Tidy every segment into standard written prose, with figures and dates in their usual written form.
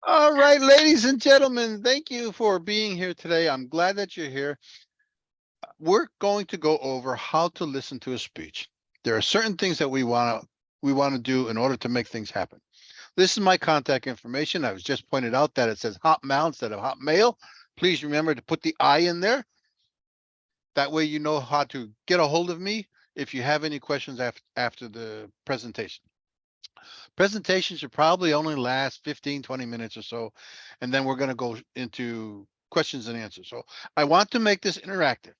All right, ladies and gentlemen, thank you for being here today. I'm glad that you're here. We're going to go over how to listen to a speech. There are certain things that we want to do in order to make things happen. This is my contact information. I was just pointed out that it says Hotmail instead of Hotmail. Please remember to put the I in there. That way you know how to get a hold of me if you have any questions after the presentation. Presentation should probably only last 15, 20 minutes or so, and then we're going to go into questions and answers. So I want to make this interactive.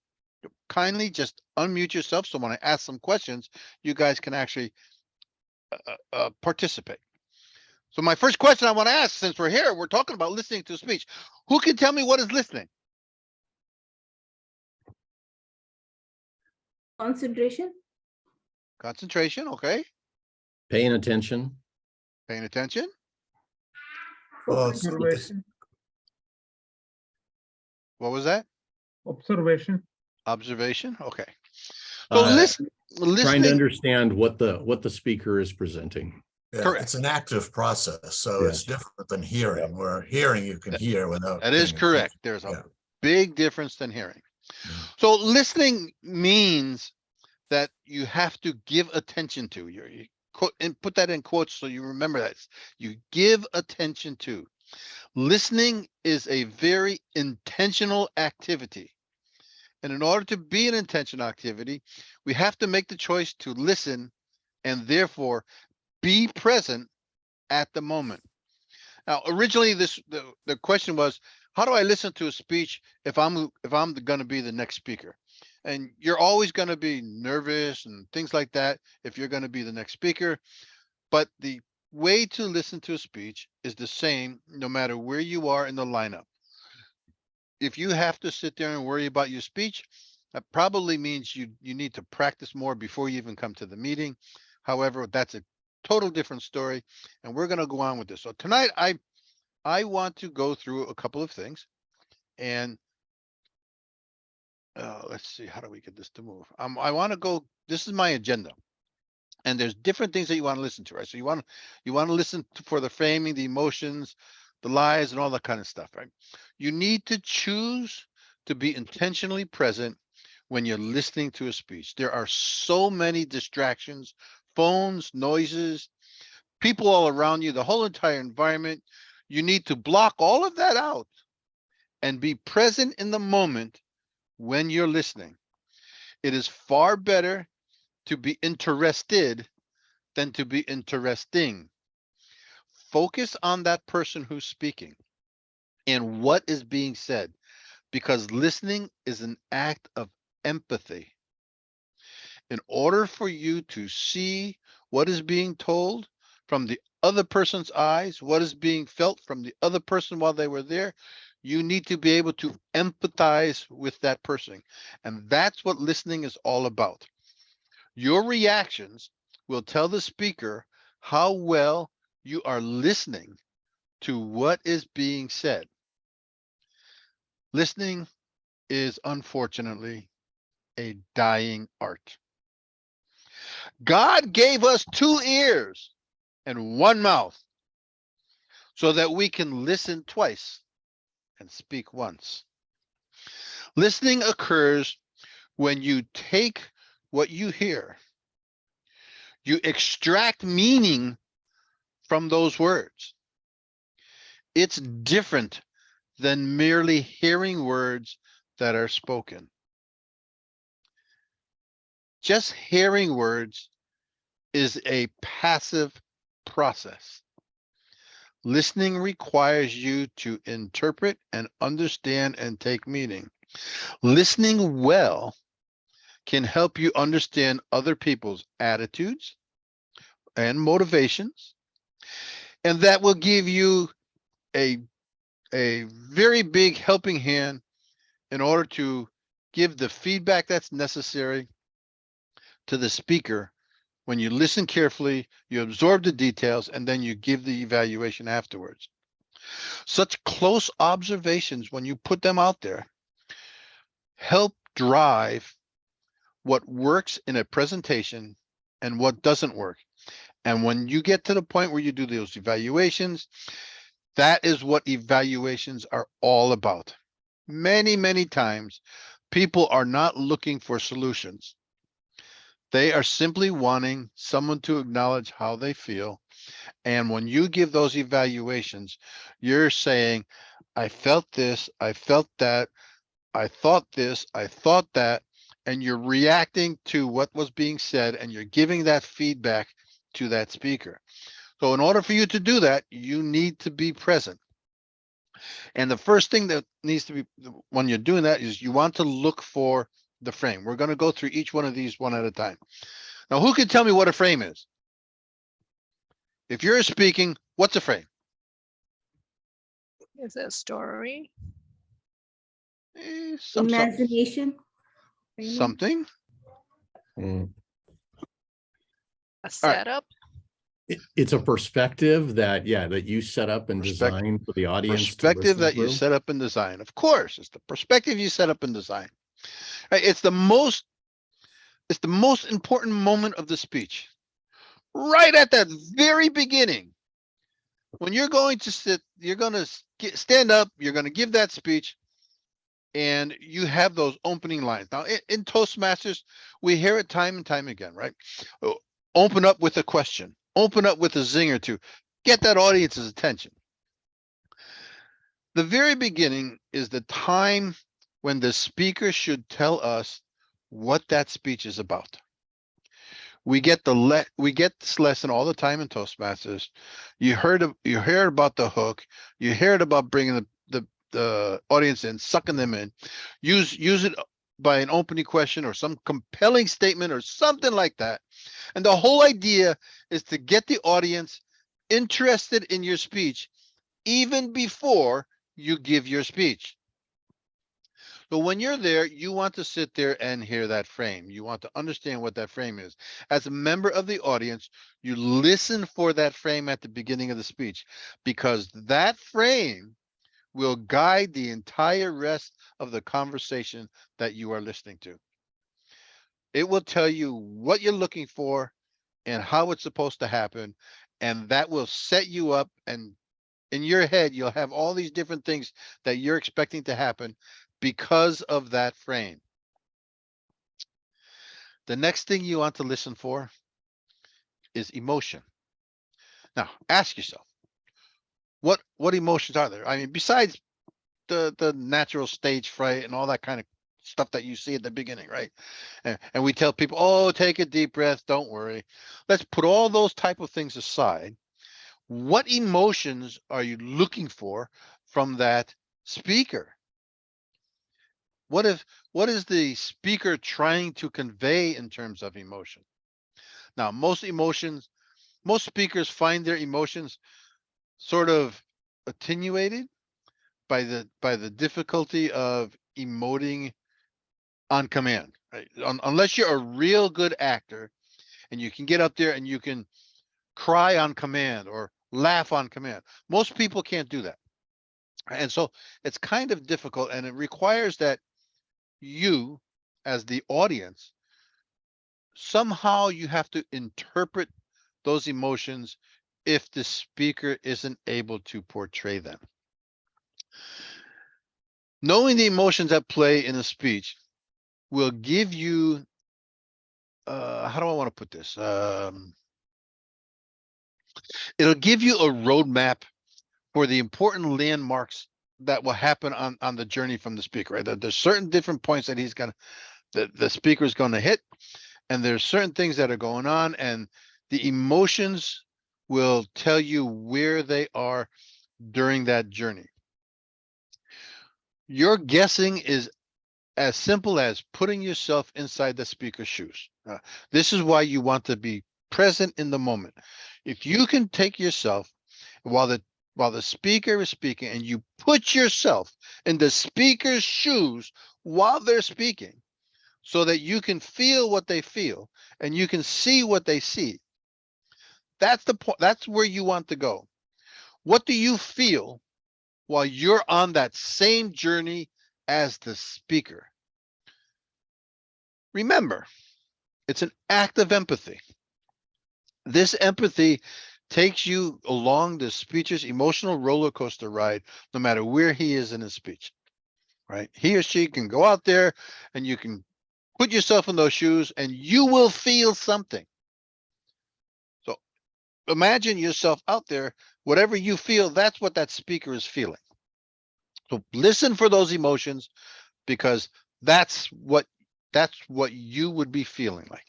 Kindly just unmute yourself so when I ask some questions, you guys can actually participate. So my first question I want to ask, since we're here, we're talking about listening to a speech. Who can tell me what is listening? Concentration. Concentration, okay. Paying attention. Paying attention. Observation. What was that? Observation. Observation, okay. So listening. Trying to understand what the speaker is presenting. Yeah, Correct. it's an active process, so it's different than hearing. Where hearing you can hear without. That is paying correct. attention. There's a big difference than hearing. So listening means that you have to give attention to. You quote and put that in quotes so you remember that. You give attention to. Listening is a very intentional activity. And in order to be an intentional activity, we have to make the choice to listen and therefore be present at the moment. Now, originally the question was, how do I listen to a speech if I'm going to be the next speaker? And you're always going to be nervous and things like that if you're going to be the next speaker. But the way to listen to a speech is the same no matter where you are in the lineup. If you have to sit there and worry about your speech, that probably means you need to practice more before you even come to the meeting. However, that's a total different story, and we're going to go on with this. So tonight, I want to go through a couple of things, and let's see, how do we get this to move? I want to go. This is my agenda, and there's different things that you want to listen to, right? So you want to listen for the framing, the emotions, the lies, and all that kind of stuff, right? You need to choose to be intentionally present when you're listening to a speech. There are so many distractions, phones, noises, people all around you, the whole entire environment. You need to block all of that out and be present in the moment when you're listening. It is far better to be interested than to be interesting. Focus on that person who's speaking and what is being said, because listening is an act of empathy. In order for you to see what is being told from the other person's eyes, what is being felt from the other person while they were there, you need to be able to empathize with that person. And that's what listening is all about. Your reactions will tell the speaker how well you are listening to what is being said. Listening is unfortunately a dying art. God gave us 2 ears and 1 mouth so that we can listen twice and speak once. Listening occurs when you take what you hear, you extract meaning from those words. It's different than merely hearing words that are spoken. Just hearing words is a passive process. Listening requires you to interpret and understand and take meaning. Listening well can help you understand other people's attitudes and motivations, and that will give you a very big helping hand in order to give the feedback that's necessary to the speaker. When you listen carefully, you absorb the details, and then you give the evaluation afterwards. Such close observations, when you put them out there, help drive what works in a presentation and what doesn't work. And when you get to the point where you do those evaluations, that is what evaluations are all about. Many, many times, people are not looking for solutions. They are simply wanting someone to acknowledge how they feel. And when you give those evaluations, you're saying, I felt this, I felt that, I thought this, I thought that, and you're reacting to what was being said and you're giving that feedback to that speaker. So in order for you to do that, you need to be present. And the first thing that needs to be when you're doing that is you want to look for the frame. We're going to go through each one of these one at a time. Now, who can tell me what a frame is? If you're speaking, what's a frame? Is it a story? Imagination. Framing. Something. Mm. A setup? It's a perspective that, yeah, that you set up and design for the audience. Perspective that you set up and design. Of course, it's the perspective you set up and design. Right? It's the most important moment of the speech. Right at that very beginning. When you're going to sit, you're going to stand up, you're going to give that speech, and you have those opening lines. Now, in Toastmasters, we hear it time and time again, right? Open up with a question, open up with a zinger to get that audience's attention. The very beginning is the time when the speaker should tell us what that speech is about. We get this lesson all the time in Toastmasters. You hear about the hook. You hear it about bringing the audience in, sucking them in. Use it by an opening question or some compelling statement or something like that. And the whole idea is to get the audience interested in your speech even before you give your speech. But when you're there, you want to sit there and hear that frame. You want to understand what that frame is. As a member of the audience, you listen for that frame at the beginning of the speech, because that frame will guide the entire rest of the conversation that you are listening to. It will tell you what you're looking for and how it's supposed to happen, and that will set you up, and in your head, you'll have all these different things that you're expecting to happen because of that frame. The next thing you want to listen for is emotion. Now, ask yourself, what emotions are there? I mean, besides the natural stage fright and all that kind of stuff that you see at the beginning, right? And we tell people, oh, take a deep breath, don't worry. Let's put all those type of things aside. What emotions are you looking for from that speaker? What is the speaker trying to convey in terms of emotion? Now, most speakers find their emotions sort of attenuated by the difficulty of emoting on command, right? Unless you're a real good actor and you can get up there and you can cry on command or laugh on command. Most people can't do that. And so it's kind of difficult, and it requires that you, as the audience, somehow you have to interpret those emotions if the speaker isn't able to portray them. Knowing the emotions at play in a speech will give you, how do I want to put this? It'll give you a roadmap for the important landmarks that will happen on the journey from the speaker, right? There's certain different points that the speaker is going to hit, and there's certain things that are going on, and the emotions will tell you where they are during that journey. Your guessing is as simple as putting yourself inside the speaker's shoes. This is why you want to be present in the moment. If you can take yourself while the speaker is speaking and you put yourself in the speaker's shoes while they're speaking, so that you can feel what they feel and you can see what they see. That's the point. That's where you want to go. What do you feel while you're on that same journey as the speaker? Remember, it's an act of empathy. This empathy takes you along the speaker's emotional roller coaster ride, no matter where he is in his speech, right? He or she can go out there and you can put yourself in those shoes and you will feel something. So imagine yourself out there, whatever you feel, that's what that speaker is feeling. So listen for those emotions, because that's what you would be feeling like.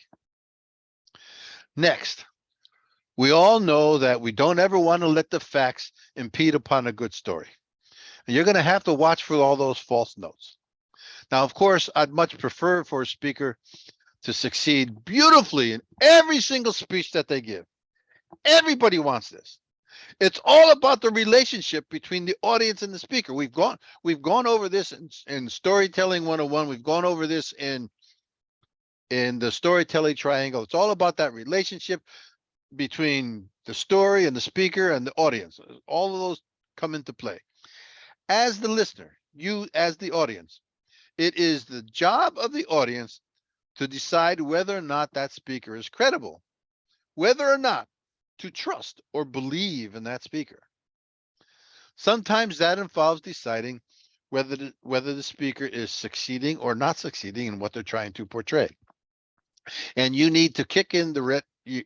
Next, we all know that we don't ever want to let the facts impede upon a good story. And you're going to have to watch for all those false notes. Now, of course, I'd much prefer for a speaker to succeed beautifully in every single speech that they give. Everybody wants this. It's all about the relationship between the audience and the speaker. We've gone over this in Storytelling 101. We've gone over this in the storytelling triangle. It's all about that relationship between the story and the speaker and the audience. All of those come into play. As the listener, you as the audience, it is the job of the audience to decide whether or not that speaker is credible, whether or not to trust or believe in that speaker. Sometimes that involves deciding whether the speaker is succeeding or not succeeding in what they're trying to portray. And you need to kick in what do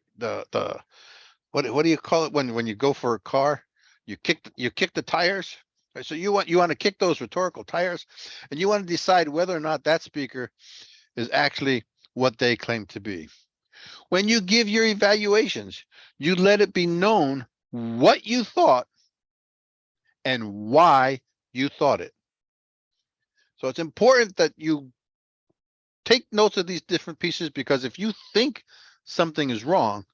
you call it when you go for a car? You kick the tires. Right? So you want to kick those rhetorical tires, and you want to decide whether or not that speaker is actually what they claim to be. When you give your evaluations, you let it be known what you thought and why you thought it. So it's important that you take notes of these different pieces, because if you think something is wrong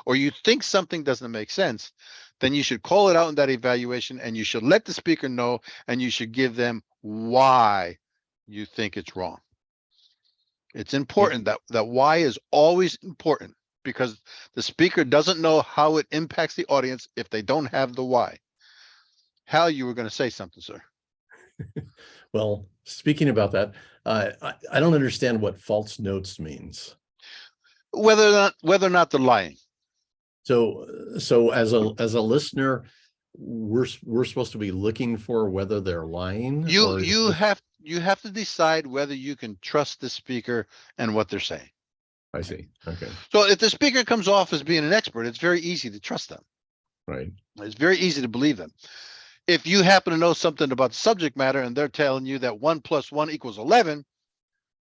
or you think something doesn't make sense, then you should call it out in that evaluation and you should let the speaker know, and you should give them why you think it's wrong. It's important that why is always important, because the speaker doesn't know how it impacts the audience if they don't have the why. Hal, you were going to say something, sir. Well, speaking about that, I don't understand what false notes means. Whether or not they're lying. So as a listener, we're supposed to be looking for whether they're lying. You have to decide whether you can trust the speaker and what they're saying. I see. Okay. So if the speaker comes off as being an expert, it's very easy to trust them. Right. It's very easy to believe them. If you happen to know something about the subject matter and they're telling you that 1 + 1 = 11,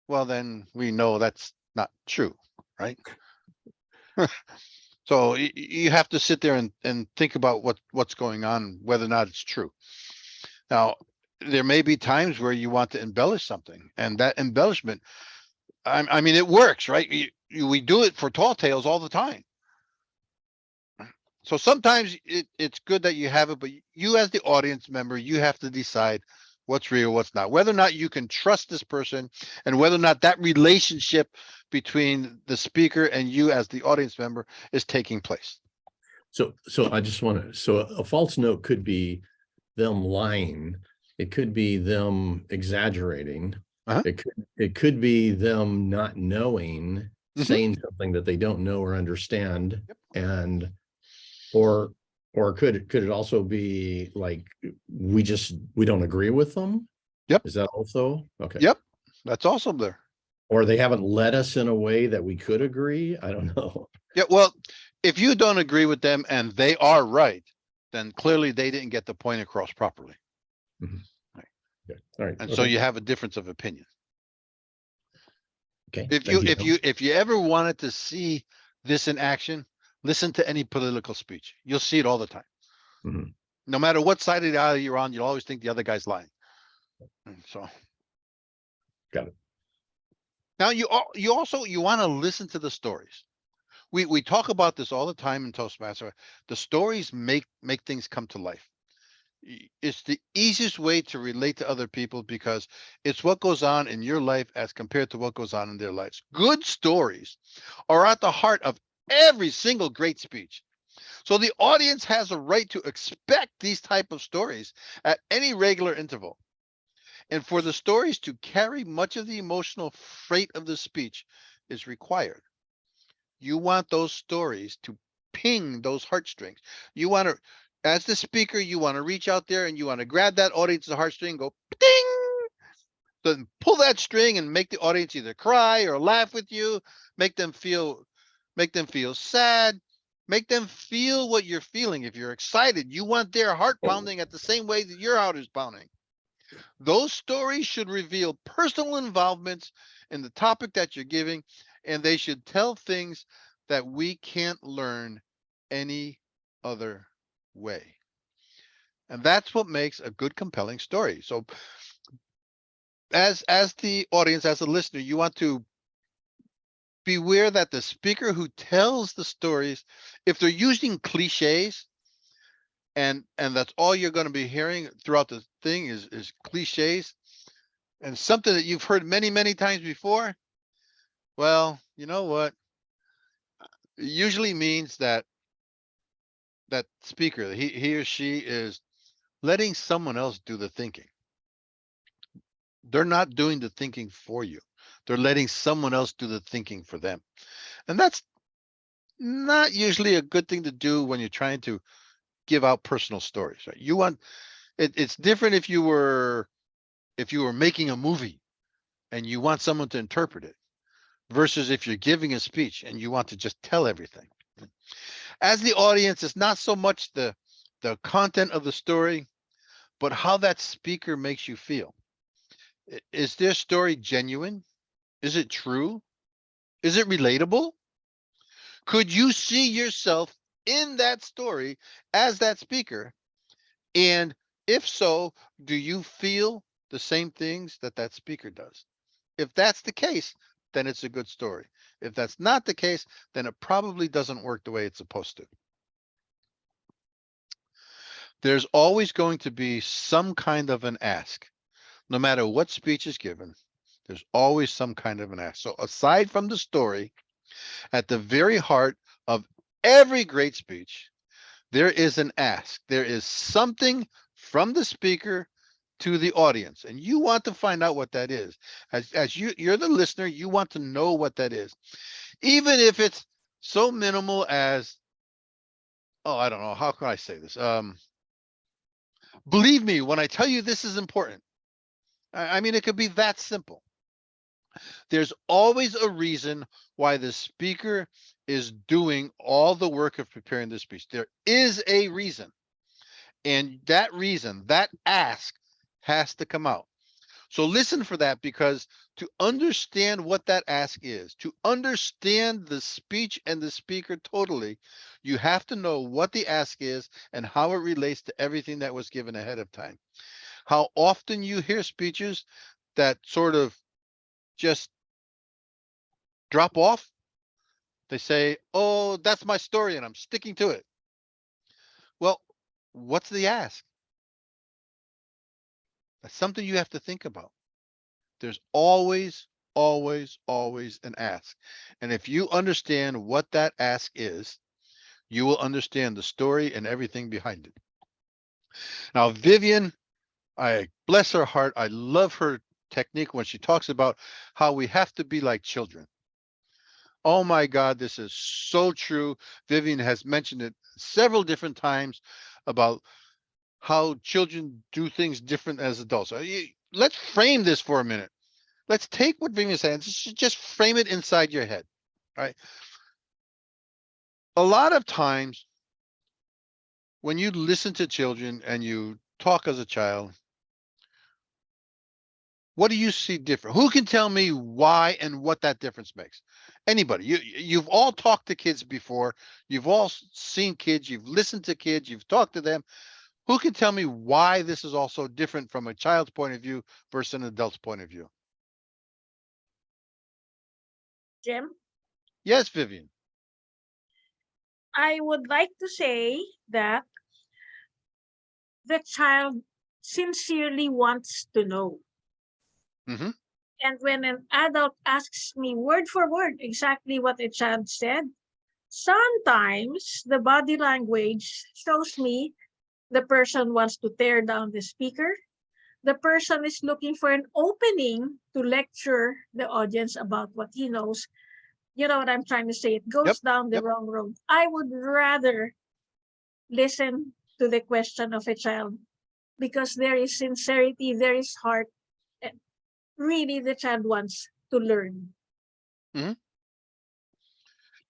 well, then we know that's not true, right? So you have to sit there and think about what's going on, whether or not it's true. Now, there may be times where you want to embellish something, and that embellishment, I mean, it works, right? We do it for tall tales all the time. So sometimes it's good that you have it, but you as the audience member, you have to decide what's real, what's not, whether or not you can trust this person, and whether or not that relationship between the speaker and you as the audience member is taking place. So I just want to, so a false note could be them lying. It could be them exaggerating. Uh-huh. It could be them not knowing, saying something that they don't know or understand. Yep. And or could it also be like we don't agree with them? Yep. Is that also okay? Yep, that's also there. Or they haven't led us in a way that we could agree. I don't know. Yeah, well, if you don't agree with them and they are right, then clearly they didn't get the point across properly. Right. Okay. All right. And okay. so you have a difference of opinion. Okay. If you ever wanted to see this in action, listen to any political speech. You'll see it all the time. No matter what side of the aisle you're on, you'll always think the other guy's lying. So got it. now you also want to listen to the stories. We talk about this all the time in Toastmaster. The stories make things come to life. It's the easiest way to relate to other people, because it's what goes on in your life as compared to what goes on in their lives. Good stories are at the heart of every single great speech. So the audience has a right to expect these type of stories at any regular interval. And for the stories to carry much of the emotional freight of the speech is required. You want those stories to ping those heartstrings. You want to, as the speaker, you want to reach out there and you want to grab that audience's heartstring, go ding, then pull that string and make the audience either cry or laugh with you, make them feel sad, make them feel what you're feeling. If you're excited, you want their heart pounding at the same way that your heart is pounding. Those stories should reveal personal involvements in the topic that you're giving, and they should tell things that we can't learn any other way. And that's what makes a good, compelling story. So as the audience, as a listener, you want to beware that the speaker who tells the stories, if they're using cliches, and that's all you're going to be hearing throughout the thing is cliches and something that you've heard many, many times before, well, you know what? It usually means that that speaker, he or she is letting someone else do the thinking. They're not doing the thinking for you. They're letting someone else do the thinking for them. And that's not usually a good thing to do when you're trying to give out personal stories, right? You want it's different if you were making a movie and you want someone to interpret it versus if you're giving a speech and you want to just tell everything. As the audience, it's not so much the content of the story, but how that speaker makes you feel. Is their story genuine? Is it true? Is it relatable? Could you see yourself in that story as that speaker? And if so, do you feel the same things that that speaker does? If that's the case, then it's a good story. If that's not the case, then it probably doesn't work the way it's supposed to. There's always going to be some kind of an ask. No matter what speech is given, there's always some kind of an ask. So aside from the story, at the very heart of every great speech, there is an ask. There is something from the speaker to the audience, and you want to find out what that is. As you're the listener, you want to know what that is, even if it's so minimal as, oh, I don't know, how can I say this? Believe me when I tell you this is important. I mean, it could be that simple. There's always a reason why the speaker is doing all the work of preparing the speech. There is a reason. And that reason, that ask, has to come out. So listen for that, because to understand what that ask is, to understand the speech and the speaker totally, you have to know what the ask is and how it relates to everything that was given ahead of time. How often you hear speeches that sort of just drop off. They say, oh, that's my story and I'm sticking to it. Well, what's the ask? That's something you have to think about. There's always, always, always an ask. And if you understand what that ask is, you will understand the story and everything behind it. Now, Vivian, I bless her heart. I love her technique when she talks about how we have to be like children. Oh my God, this is so true. Vivian has mentioned it several different times about how children do things different as adults. Let's frame this for a minute. Let's take what Vivian said and just frame it inside your head. All right. A lot of times when you listen to children and you talk as a child, what do you see different? Who can tell me why and what that difference makes? Anybody. You've all talked to kids before. You've all seen kids. You've listened to kids. You've talked to them. Who can tell me why this is also different from a child's point of view versus an adult's point of view? Jim, Yes, Vivian. I would like to say that the child sincerely wants to know. Mm-hmm. And when an adult asks me word for word exactly what a child said, sometimes the body language shows me the person wants to tear down the speaker. The person is looking for an opening to lecture the audience about what he knows. you know what I'm trying to say, it goes down the yep. wrong road. I would rather listen to the question of a child because there is sincerity, there is heart. And really, the child wants to learn. Can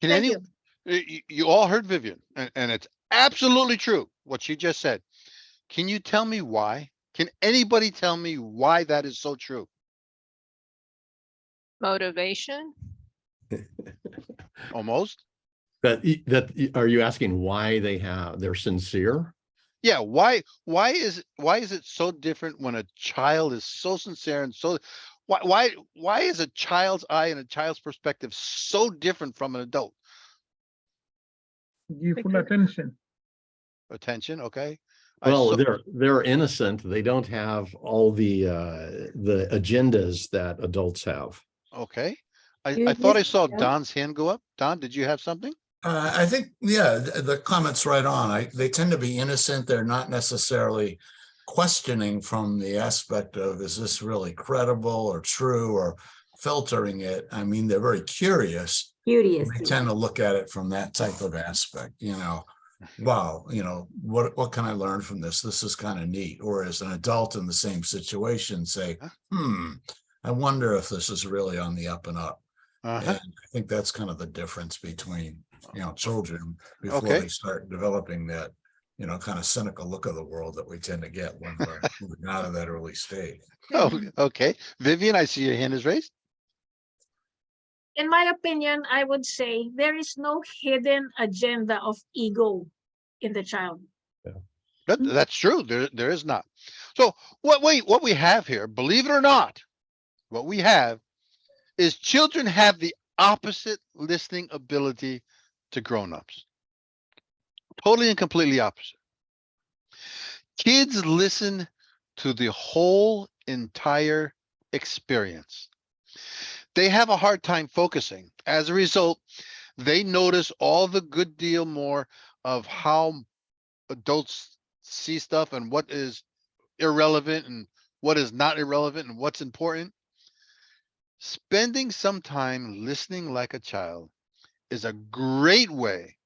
Thank any, you. you all heard Vivian, and it's absolutely true what she just said. Can you tell me why? Can anybody tell me why that is so true? Motivation. Almost. Are you asking why they're sincere? Yeah. Why is it so different when a child is so sincere and so why is a child's eye and a child's perspective so different from an adult? Give full Because- attention. Attention, okay. Well, they're innocent. They don't have all the agendas that adults have. Okay. You I thought I just- saw yeah. Don's hand go up. Don, did you have something? I think, yeah, the comment's right on. They tend to be innocent. They're not necessarily questioning from the aspect of, is this really credible or true, or filtering it. I mean, they're very curious. Curious. They tend to look at it from that type of aspect, wow, what can I learn from this? This is kind of neat. Or as an adult in the same situation, say, I wonder if this is really on the up and up. Uh-huh. And I think that's kind of the difference between, children before Okay. they start developing that, kind of cynical look of the world that we tend to get when we're moving out of that early stage. Oh, okay. Vivian, I see your hand is raised. In my opinion, I would say there is no hidden agenda of ego in the child. That's true. There is not. So what we have here, believe it or not, what we have is children have the opposite listening ability to grown-ups. Totally and completely opposite. Kids listen to the whole entire experience. They have a hard time focusing. As a result, they notice all the good deal more of how adults see stuff and what is irrelevant and what is not irrelevant and what's important. Spending some time listening like a child is a great way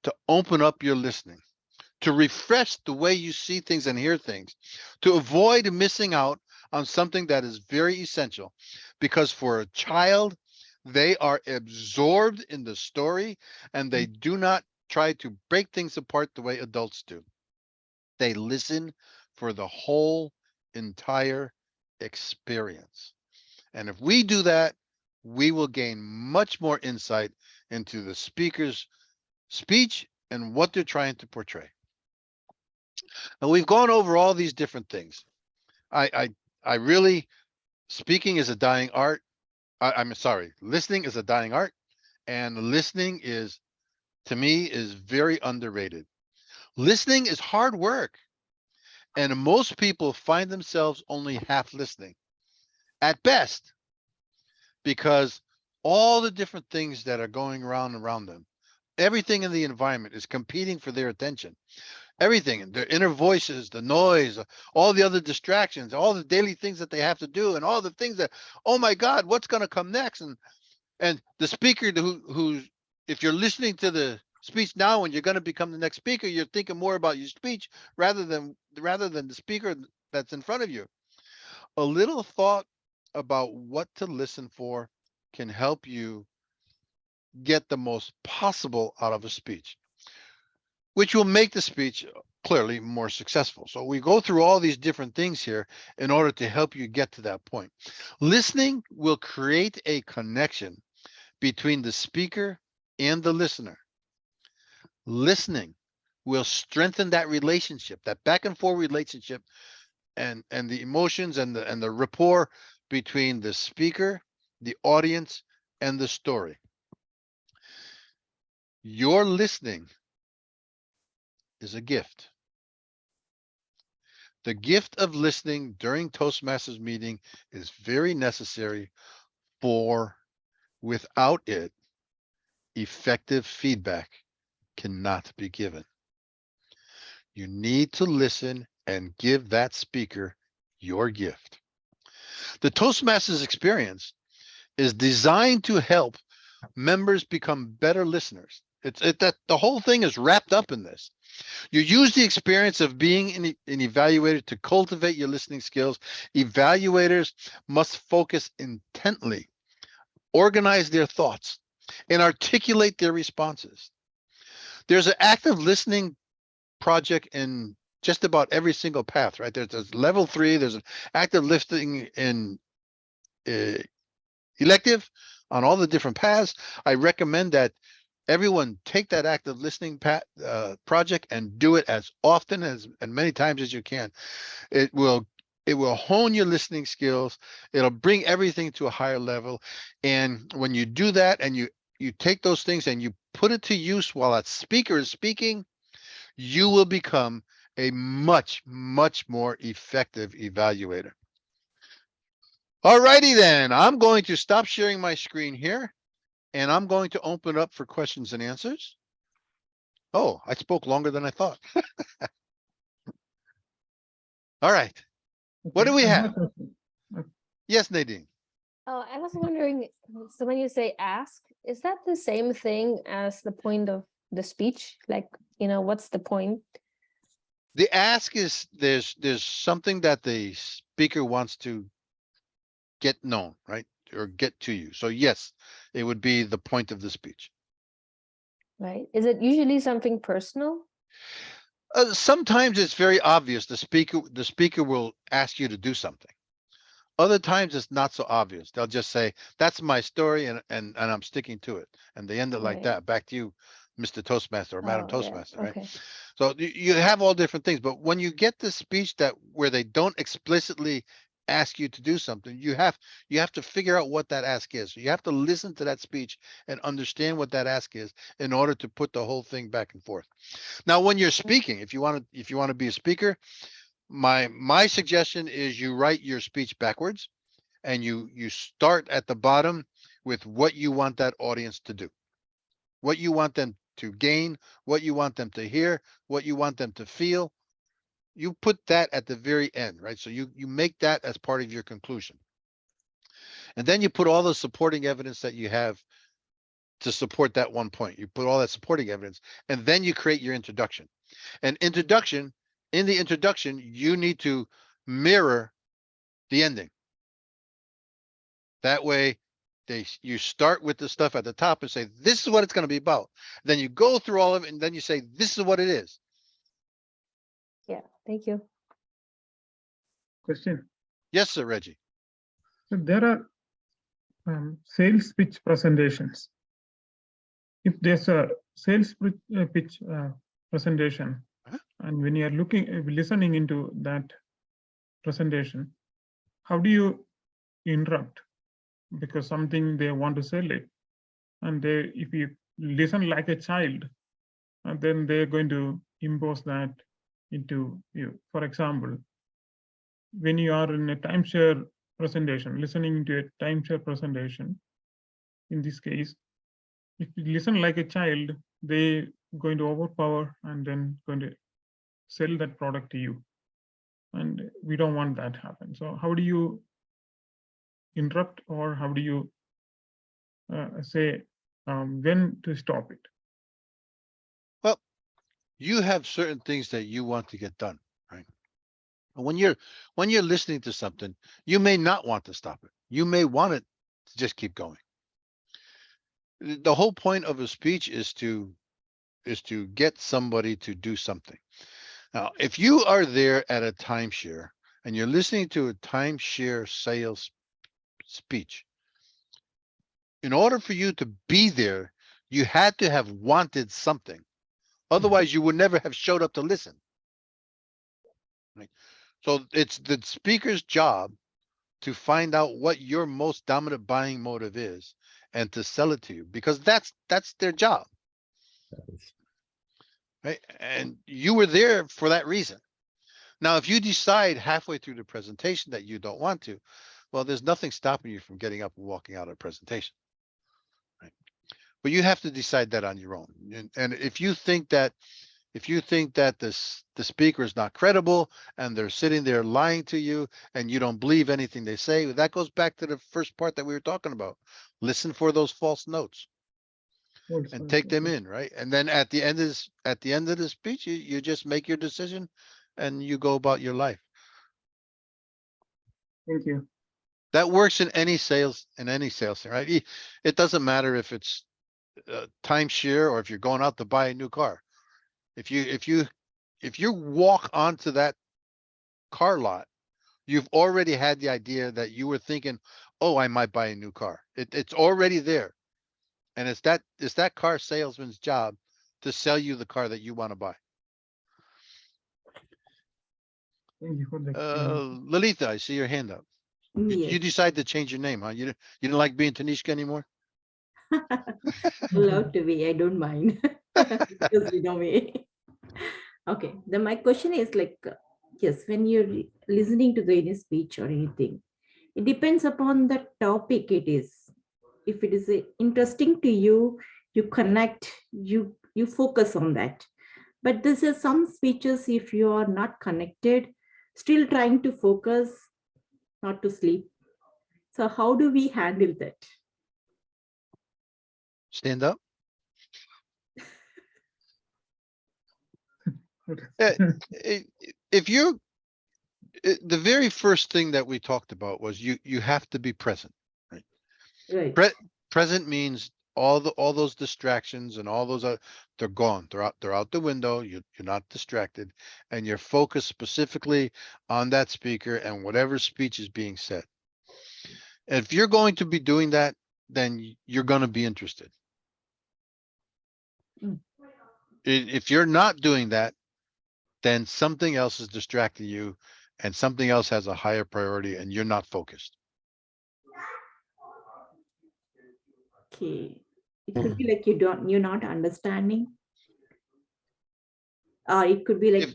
to open up your listening, to refresh the way you see things and hear things, to avoid missing out on something that is very essential. Because for a child, they are absorbed in the story and they do not try to break things apart the way adults do. They listen for the whole entire experience. And if we do that, we will gain much more insight into the speaker's speech and what they're trying to portray. Now we've gone over all these different things. I really, speaking is a dying art. I'm sorry, listening is a dying art, and listening is, to me, is very underrated. Listening is hard work, and most people find themselves only half listening at best, because all the different things that are going around them, everything in the environment is competing for their attention. Everything, their inner voices, the noise, all the other distractions, all the daily things that they have to do, and all the things that, oh my God, what's going to come next? And the speaker who's, if you're listening to the speech now and you're going to become the next speaker, you're thinking more about your speech rather than the speaker that's in front of you. A little thought about what to listen for can help you get the most possible out of a speech, which will make the speech clearly more successful. So we go through all these different things here in order to help you get to that point. Listening will create a connection between the speaker and the listener. Listening will strengthen that relationship, that back and forth relationship, and the emotions and the rapport between the speaker, the audience, and the story. Your listening is a gift. The gift of listening during Toastmasters meeting is very necessary, for without it, effective feedback cannot be given. You need to listen and give that speaker your gift. The Toastmasters experience is designed to help members become better listeners. That the whole thing is wrapped up in this. You use the experience of being an evaluator to cultivate your listening skills. Evaluators must focus intently, organize their thoughts, and articulate their responses. There's an active listening project in just about every single path, right? There's level 3, there's an active listening in elective on all the different paths. I recommend that everyone take that active listening project and do it as often as and many times as you can. It will hone your listening skills. It'll bring everything to a higher level. And when you do that and you take those things and you put it to use while that speaker is speaking, you will become a much, much more effective evaluator. All righty then, I'm going to stop sharing my screen here and I'm going to open up for questions and answers. Oh, I spoke longer than I thought. All right. What do we have? Yes, Nadine. Oh, I was wondering, so when you say ask, is that the same thing as the point of the speech? Like, what's the point? The ask is there's something that the speaker wants to get known, right? Or get to you. So yes, it would be the point of the speech. Right? Is it usually something personal? Sometimes it's very obvious. The speaker will ask you to do something. Other times it's not so obvious. They'll just say, that's my story and I'm sticking to it. And they end it like Right. that. Back to you, Mr. Toastmaster or Madam Oh, yeah, Toastmaster, right? okay. So you have all different things, but when you get the speech where they don't explicitly ask you to do something, you have to figure out what that ask is. So you have to listen to that speech and understand what that ask is in order to put the whole thing back and forth. Now, when you're speaking, if you want to be a speaker, my suggestion is you write your speech backwards and you start at the bottom with what you want that audience to do, what you want them to gain, what you want them to hear, what you want them to feel. You put that at the very end, right? So you make that as part of your conclusion. And then you put all the supporting evidence that you have to support that one point. You put all that supporting evidence, and then you create your introduction. And in the introduction, you need to mirror the ending. That way, you start with the stuff at the top and say, this is what it's going to be about. Then you go through all of it, and then you say, this is what it is. Yeah, thank you. Question. Yes, sir, Reggie. So there are sales pitch presentations. If there's a sales pitch presentation, and when you are listening into that presentation, how do you interrupt? Because something they want to sell it, and if you listen like a child, then they're going to impose that into you. For example, when you are in a timeshare presentation, listening to a timeshare presentation, in this case, if you listen like a child, they're going to overpower and then going to sell that product to you. And we don't want that to happen. So how do you interrupt, or how do you say when to stop it? Well, you have certain things that you want to get done, right? And when you're listening to something, you may not want to stop it. You may want it to just keep going. The whole point of a speech is to get somebody to do something. Now, if you are there at a timeshare and you're listening to a timeshare sales speech, in order for you to be there, you had to have wanted something. Otherwise, you would never have showed up to listen. Right? So it's the speaker's job to find out what your most dominant buying motive is and to sell it to you, because that's their job. Right? And you were there for that reason. Now, if you decide halfway through the presentation that you don't want to, well, there's nothing stopping you from getting up and walking out of the presentation. Right? But you have to decide that on your own. And if you think that If you think that the speaker is not credible and they're sitting there lying to you and you don't believe anything they say, that goes back to the first part that we were talking about. Listen for those false notes and take them in, right? And then at the end of the speech, you just make your decision and you go about your life. Thank you. That works in any sales thing, right? It doesn't matter if it's timeshare or if you're going out to buy a new car. If you walk onto that car lot, you've already had the idea that you were thinking, oh, I might buy a new car. It's already there. And it's that car salesman's job to sell you the car that you want to buy. Thank you for the explanation. Lalitha, I see your hand up. You Yes, decided to change your name, huh? You didn't like being Tanishka anymore? allowed to be, I don't mind. Because you know me. Okay, then my question is like, yes, when you're listening to any speech or anything, it depends upon the topic it is. If it is interesting to you, you connect, you focus on that. But this is some speeches, if you are not connected, still trying to focus, not to sleep. So how do we handle that? Stand up. If you, the very first thing that we talked about was you have to be present. Right. Present means all those distractions and all those they're gone. They're out the window. You're not distracted, and you're focused specifically on that speaker and whatever speech is being said. If you're going to be doing that, then you're going to be interested. Mm. If you're not doing that, then something else is distracting you and something else has a higher priority and you're not focused. Okay. It could be like you're not understanding. Or it could be like,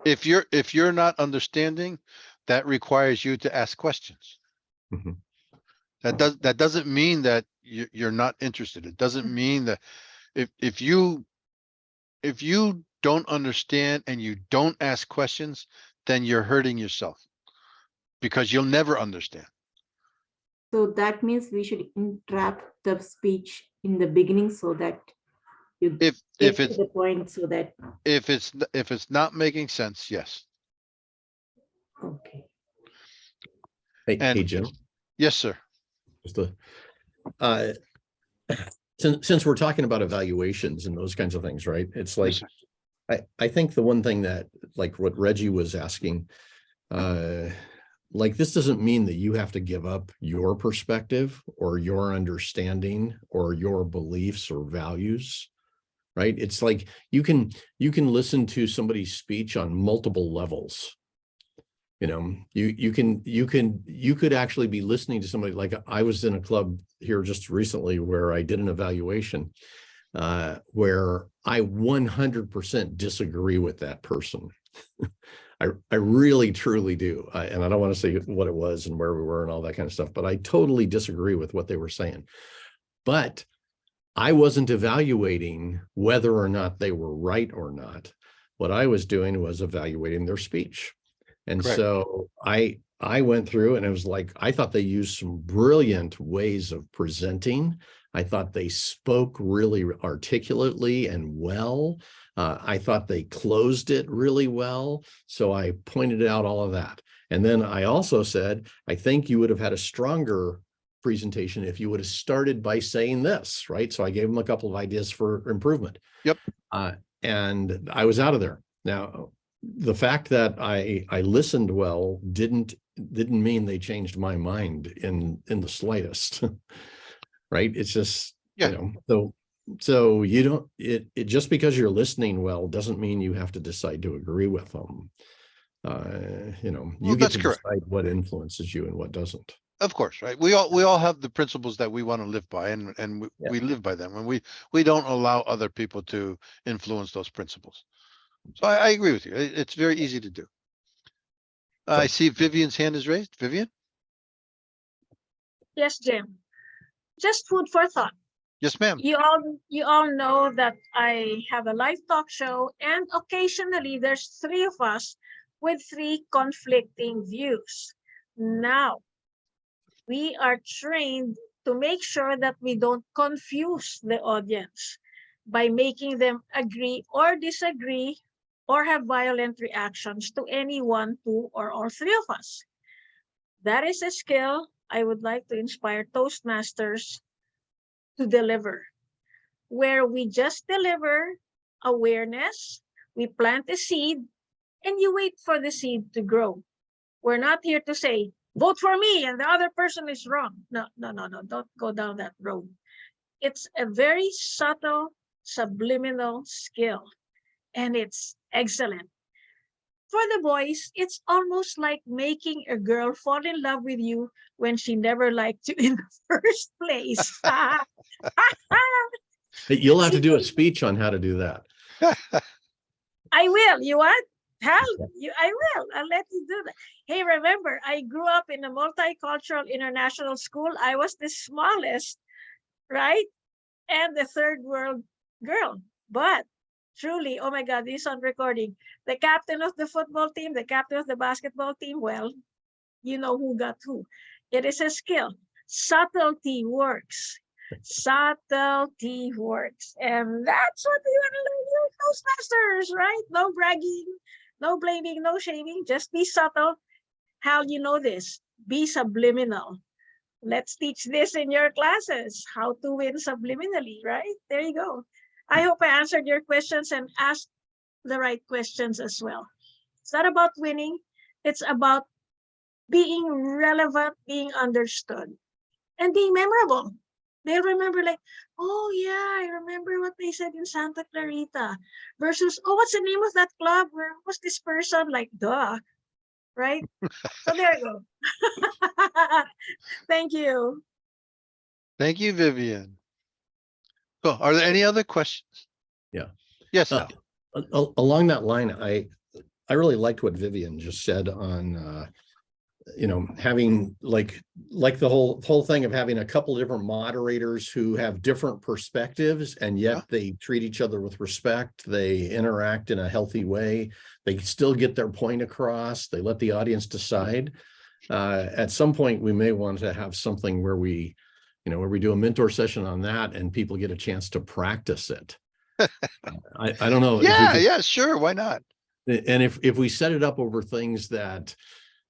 If you're not understanding, that requires you to ask questions. Mhm. That doesn't mean that you're not interested. It doesn't mean that if you don't understand and you don't ask questions, then you're hurting yourself because you'll never understand. so that means we should interrupt the speech in the beginning so that you If get to it's the point so that, if it's not making sense, yes. okay. Hey, And Jim, yes, sir. just uh, since we're talking about evaluations and those kinds of things, right? It's like, Yes, sir. I think the one thing that, like what Reggie was asking, like this doesn't mean that you have to give up your perspective or your understanding or your beliefs or values, right? It's like you can listen to somebody's speech on multiple levels. You know, you could actually be listening to somebody. Like I was in a club here just recently where I did an evaluation where I 100% disagree with that person. I really truly do. And I don't want to say what it was and where we were and all that kind of stuff, but I totally disagree with what they were saying. But I wasn't evaluating whether or not they were right or not. What I was doing was evaluating their speech. And Correct. so I went through and it was like, I thought they used some brilliant ways of presenting. I thought they spoke really articulately and well. I thought they closed it really well. So I pointed out all of that. And then I also said, I think you would have had a stronger presentation if you would have started by saying this, right? So I gave them a couple of ideas for improvement. Yep. And I was out of there. Now, the fact that I listened well didn't mean they changed my mind in the slightest, right? It's just, Yeah. you know, so you don't, it just because you're listening well doesn't mean you have to decide to agree with them. You know, Well, you get that's to correct. decide what influences you and what doesn't. Of course, right? We all have the principles that we want to live by and Yeah. we live by them and we don't allow other people to influence those principles. So I agree with you. It's very easy to do. I see Vivian's hand is raised. Vivian? Yes, Jim. Just food for thought. Yes, ma'am. You all know that I have a live talk show, and occasionally there's three of us with three conflicting views. Now, we are trained to make sure that we don't confuse the audience by making them agree or disagree or have violent reactions to any one, two, or all three of us. That is a skill I would like to inspire Toastmasters to deliver, where we just deliver awareness, we plant a seed, and you wait for the seed to grow. We're not here to say, vote for me and the other person is wrong. No, don't go down that road. It's a very subtle, subliminal skill, and it's excellent. For the boys, it's almost like making a girl fall in love with you when she never liked you in the first place. You'll have to do a speech on how to do that. I will. You what? I will. I'll let you do that. Hey, remember, I grew up in a multicultural international school. I was the smallest, right? And the third world girl. But truly, oh my God, this is on recording. The captain of the football team, the captain of the basketball team, well, you know who got who. It is a skill. Subtlety works. Subtlety works. And that's what we want to learn here at Toastmasters, right? No bragging, no blaming, no shaming. Just be subtle. How you know this? Be subliminal. Let's teach this in your classes. How to win subliminally, right? There you go. I hope I answered your questions and asked the right questions as well. It's not about winning. It's about being relevant, being understood, and being memorable. They'll remember like, oh yeah, I remember what they said in Santa Clarita versus, oh, what's the name of that club? Where was this person? Like, duh, right? So there you go. Thank you. Thank you, Vivian. So are there any other questions? Yeah. Yes, Al. Along that line, I really liked what Vivian just said on having like the whole thing of having a couple of different moderators who have different perspectives, and yet they treat each other with respect. They interact in a healthy way. They still get their point across. They let the audience decide. At some point, we may want to have something where we do a mentor session on that and people get a chance to practice it. I don't know. Yeah, sure. Why not? And if we set it up over things that,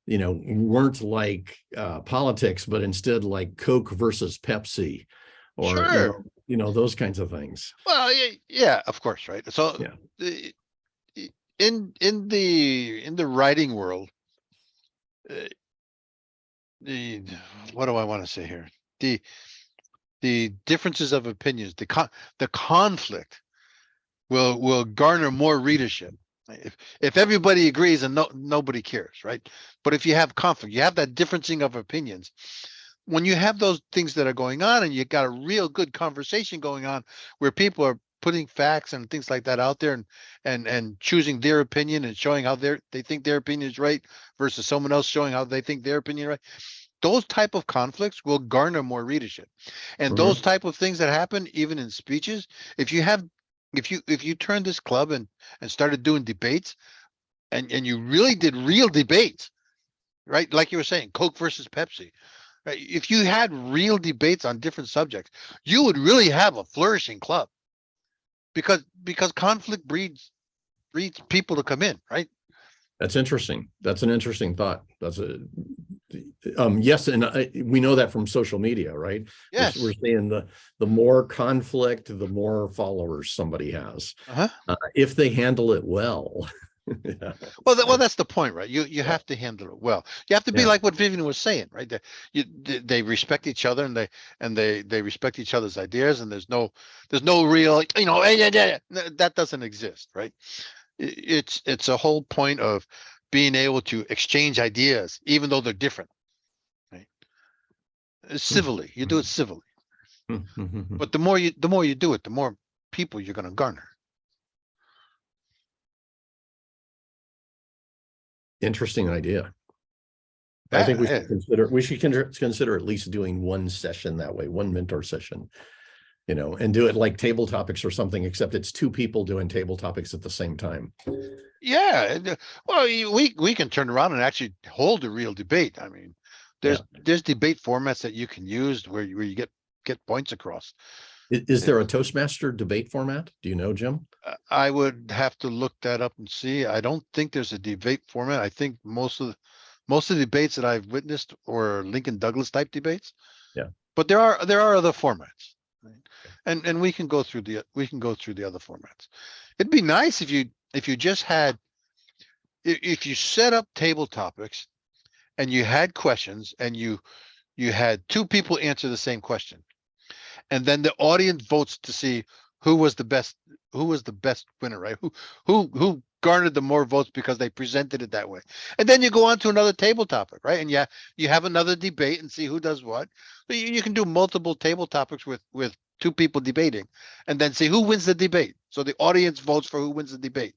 weren't like politics, but instead like Coke versus Pepsi, or Sure. Those kinds of things. Well, yeah, of course, right. So in the writing world, what do I want to say here? The differences of opinions, the conflict will garner more readership. If everybody agrees and nobody cares, right? But if you have conflict, you have that differencing of opinions. When you have those things that are going on and you got a real good conversation going on where people are putting facts and things like that out there and choosing their opinion and showing how they think their opinion is right versus someone else showing how they think their opinion is right. Those type of conflicts will garner more readership. And those type of things that happen even in speeches, if you turn this club and started doing debates and you really did real debates, right? Like you were saying, Coke versus Pepsi. Right? If you had real debates on different subjects, you would really have a flourishing club because conflict breeds people to come in, right? That's interesting. That's an interesting thought. Yes, and we know that from social media, right? Yes. We're seeing the more conflict, the more followers somebody has, if they handle it well. Yeah. Well, that's the point, right? You have to handle it well. You have to be like what Vivian was saying, right? They respect each other and they respect each other's ideas, and there's no real, that doesn't exist, right? It's a whole point of being able to exchange ideas, even though they're different, right? Civilly, you do it civilly. But the more you do it, the more people you're going to garner. Interesting idea. I think we should consider at least doing one session that way, one mentor session. you know, and do it like table topics or something, except it's two people doing table topics at the same time. Yeah, well, we can turn around and actually hold a real debate. I mean, there's debate formats that you can use where you get points across. Is there a Toastmaster debate format? Do you know, Jim? I would have to look that up and see. I don't think there's a debate format. I think most of the debates that I've witnessed were Lincoln Douglas type debates. Yeah. But there are other formats, right? And we can go through the other formats. It'd be nice if you just had, if you set up table topics and you had questions and you had two people answer the same question, and then the audience votes to see who was the best winner, right? Who garnered the more votes because they presented it that way. And then you go on to another table topic, right? And you have another debate and see who does what. You can do multiple table topics with two people debating and then see who wins the debate. So the audience votes for who wins the debate.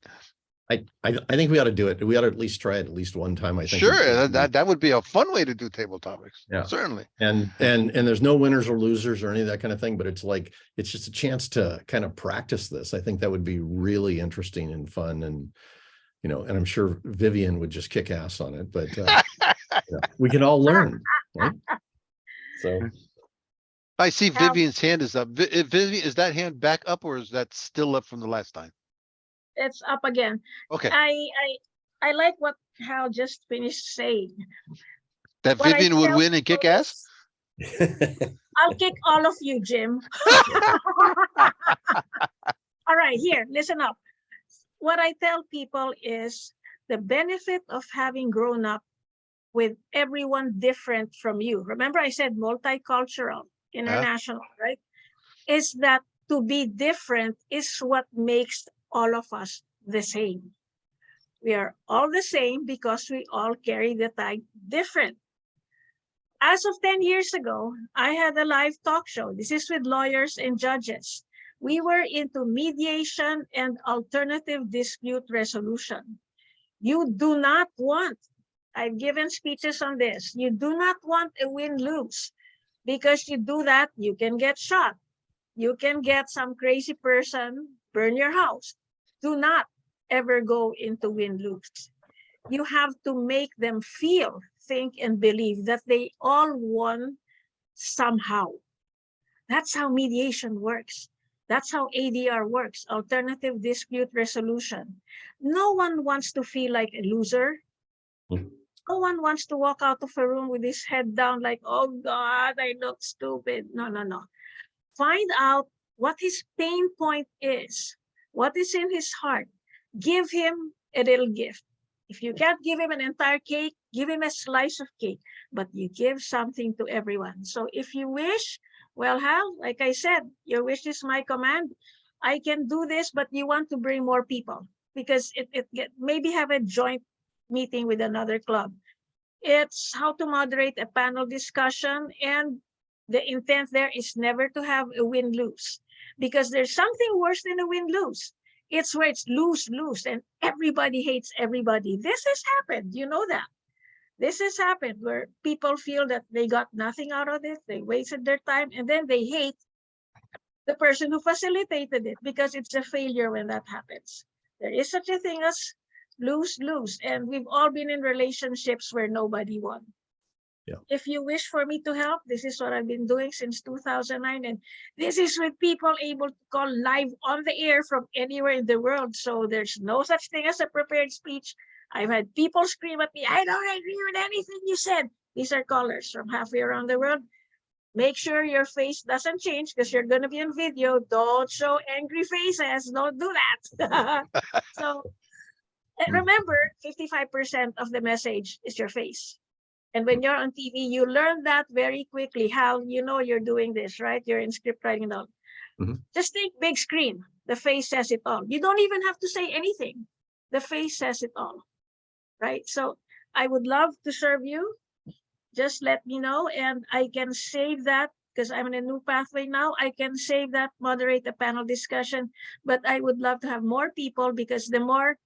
I think we ought to do it. We ought to at least try it at least one time. I think. Sure, that would be a fun way to do table topics. Yeah. Certainly. And there's no winners or losers or any of that kind of thing, but it's like, it's just a chance to kind of practice this. I think that would be really interesting and fun, and, you know, and I'm sure Vivian would just kick ass on it, but we can all learn, right? So I see Vivian's hand is up. Vivian, is that hand back up or is that still up from the last time? It's up again. Okay. I like what Hal just finished saying. That What I Vivian would tell win and kick people ass? is, I'll kick all of you, Jim. All right, here, listen up. What I tell people is the benefit of having grown up with everyone different from you. Remember I said multicultural, international, right? Is that to be different is what makes all of us the same. We are all the same because we all carry the tag different. As of 10 years ago, I had a live talk show. This is with lawyers and judges. We were into mediation and alternative dispute resolution. You do not want, I've given speeches on this, you do not want a win-lose, because you do that, you can get shot. You can get some crazy person, burn your house. Do not ever go into win-lose. You have to make them feel, think, and believe that they all won somehow. That's how mediation works. That's how ADR works, alternative dispute resolution. No one wants to feel like a loser. No one wants to walk out of a room with his head down like, oh God, I look stupid. No, no, no. Find out what his pain point is, what is in his heart. Give him a little gift. If you can't give him an entire cake, give him a slice of cake, but you give something to everyone. So if you wish, well, Hal, like I said, your wish is my command. I can do this, but you want to bring more people because maybe have a joint meeting with another club. It's how to moderate a panel discussion, and the intent there is never to have a win-lose, because there's something worse than a win-lose. It's where it's lose-lose and everybody hates everybody. This has happened, you know that. This has happened where people feel that they got nothing out of it, they wasted their time, and then they hate the person who facilitated it because it's a failure when that happens. There is such a thing as lose-lose, and we've all been in relationships where nobody won. Yeah. If you wish for me to help, this is what I've been doing since 2009, and this is with people able to call live on the air from anywhere in the world. So there's no such thing as a prepared speech. I've had people scream at me, I don't agree with anything you said. These are callers from halfway around the world. Make sure your face doesn't change because you're going to be on video. Don't show angry faces. Don't do that. So remember, 55% of the message is your face. And when you're on TV, you learn that very quickly, how you know you're doing this, right? You're in script writing and all. Just think big screen. The face says it all. You don't even have to say anything. The face says it all, right? So I would love to serve you. Just let me know, and I can save that because I'm in a new pathway now. I can save that, moderate the panel discussion, but I would love to have more people because the more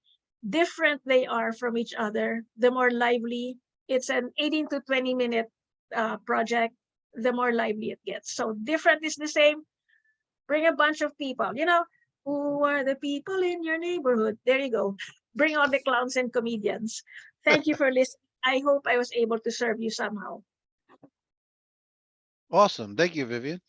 different they are from each other, the more lively. It's an 18 to 20 minute project, the more lively it gets. So different is the same. Bring a bunch of people, you know, who are the people in your neighborhood? There you go. Bring all the clowns and comedians. Thank you for listening. I hope I was able to serve you somehow. Awesome. Thank you, Vivian.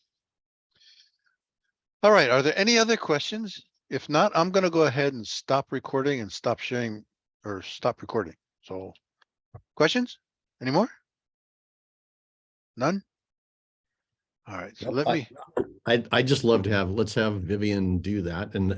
All right. Are there any other questions? If not, I'm going to go ahead and stop recording and stop sharing or stop recording. So questions? Any more? None? All right. So Nope, let me. I'd just love to have, let's have Vivian do that. And